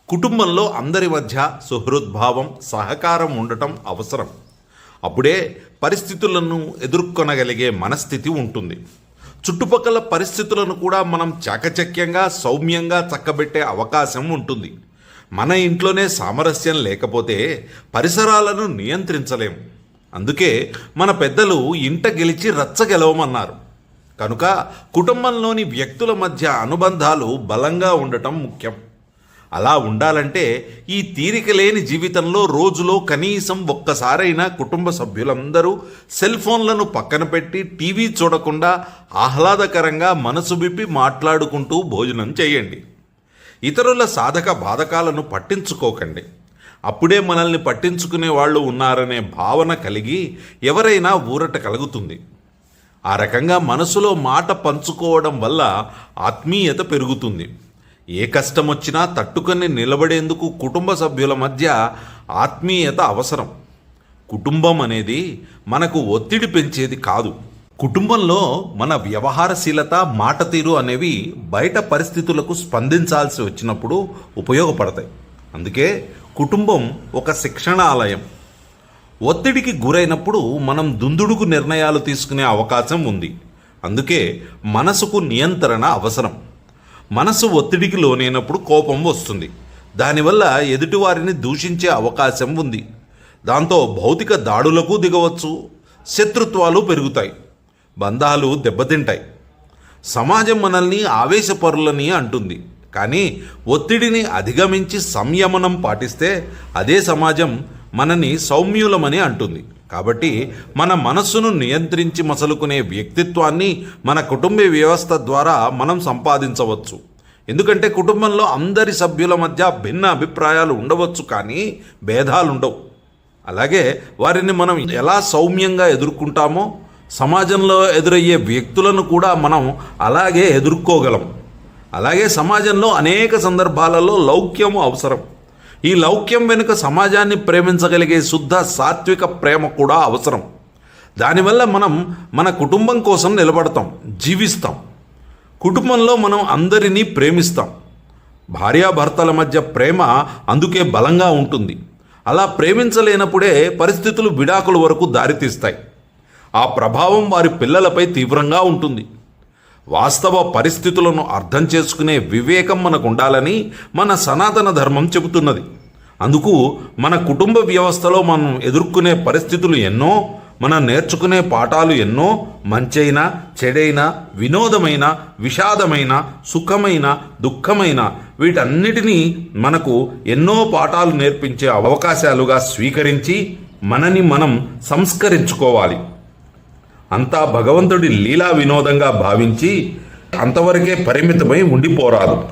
కుటుంబంలో అందరి మధ్య సుహృద్భావం, సహకారం ఉండటం అవసరం. అప్పుడే పరిస్థితులను ఎదుర్కొనగలిగే మనస్థితి ఉంటుంది. చుట్టుపక్కల పరిస్థితులను కూడా మనం చాకచక్యంగా, సౌమ్యంగా చక్కబెట్టే అవకాశం ఉంటుంది. మన ఇంట్లోనే సామరస్యం లేకపోతే పరిసరాలను నియంత్రించలేము. అందుకే మన పెద్దలు ఇంట గెలిచి రచ్చ గెలవమన్నారు. కనుక కుటుంబంలోని వ్యక్తుల మధ్య అనుబంధాలు బలంగా ఉండటం ముఖ్యం. అలా ఉండాలంటే ఈ తీరిక లేని జీవితంలో రోజులో కనీసం ఒక్కసారైనా కుటుంబ సభ్యులందరూ సెల్ ఫోన్లను పక్కన పెట్టి టీవీ చూడకుండా ఆహ్లాదకరంగా మనసు విప్పి మాట్లాడుకుంటూ భోజనం చేయండి. ఇతరుల సాధక బాధకాలను పట్టించుకోకండి. అప్పుడే మనల్ని పట్టించుకునే వాళ్ళు ఉన్నారనే భావన కలిగి ఎవరైనా ఊరట కలుగుతుంది. ఆ రకంగా మనసులో మాట పంచుకోవడం వల్ల ఆత్మీయత పెరుగుతుంది. ఏ కష్టం వచ్చినా తట్టుకొని నిలబడేందుకు కుటుంబ సభ్యుల మధ్య ఆత్మీయత అవసరం. కుటుంబం అనేది మనకు ఒత్తిడి పెంచేది కాదు. కుటుంబంలో మన వ్యవహారశీలత, మాట తీరు అనేవి బయట పరిస్థితులకు స్పందించాల్సి వచ్చినప్పుడు ఉపయోగపడతాయి. అందుకే కుటుంబం ఒక శిక్షణాలయం. ఒత్తిడికి గురైనప్పుడు మనం దుందుడుకు నిర్ణయాలు తీసుకునే అవకాశం ఉంది. అందుకే మనసుకు నియంత్రణ అవసరం. మనసు ఒత్తిడికి లోనైనప్పుడు కోపం వస్తుంది. దానివల్ల ఎదుటివారిని దూషించే అవకాశం ఉంది. దాంతో భౌతిక దాడులకు దిగవచ్చు. శత్రుత్వాలు పెరుగుతాయి. బంధాలు దెబ్బతింటాయి. సమాజం మనల్ని ఆవేశపరులని అంటుంది. కానీ ఒత్తిడిని అధిగమించి సంయమనం పాటిస్తే అదే సమాజం మనని సౌమ్యులమని అంటుంది. కాబట్టి మన మనస్సును నియంత్రించి మసలుకునే వ్యక్తిత్వాన్ని మన కుటుంబ వ్యవస్థ ద్వారా మనం సంపాదించవచ్చు. ఎందుకంటే కుటుంబంలో అందరి సభ్యుల మధ్య భిన్న అభిప్రాయాలు ఉండవచ్చు, కానీ భేదాలు ఉండవు. అలాగే వారిని మనం ఎలా సౌమ్యంగా ఎదుర్కొంటామో సమాజంలో ఎదురయ్యే వ్యక్తులను కూడా మనం అలాగే ఎదుర్కోగలం. అలాగే సమాజంలో అనేక సందర్భాలలో లౌక్యము అవసరం. ఈ లౌక్యం వెనుక సమాజాన్ని ప్రేమించగలిగే శుద్ధ సాత్విక ప్రేమ కూడా అవసరం. దానివల్ల మనం మన కుటుంబం కోసం నిలబడతాం, జీవిస్తాం. కుటుంబంలో మనం అందరినీ ప్రేమిస్తాం. భార్యాభర్తల మధ్య ప్రేమ అందుకే బలంగా ఉంటుంది. అలా ప్రేమించలేనప్పుడే పరిస్థితులు విడాకుల వరకు దారితీస్తాయి. ఆ ప్రభావం వారి పిల్లలపై తీవ్రంగా ఉంటుంది. వాస్తవ పరిస్థితులను అర్థం చేసుకునే వివేకం మనకు ఉండాలని మన సనాతన ధర్మం చెబుతున్నది. అందుకు మన కుటుంబ వ్యవస్థలో మనం ఎదుర్కొనే పరిస్థితులు ఎన్నో, మనం నేర్చుకునే పాఠాలు ఎన్నో. మంచైనా, చెడైనా, వినోదమైన, విషాదమైన, సుఖమైన, దుఃఖమైన వీటన్నిటినీ మనకు ఎన్నో పాఠాలు నేర్పించే అవకాశాలుగా స్వీకరించి మనని మనం సంస్కరించుకోవాలి. అంతా భగవంతుడి లీలా వినోదంగా భావించి అంతవరకే పరిమితమై ఉండిపోరాదు.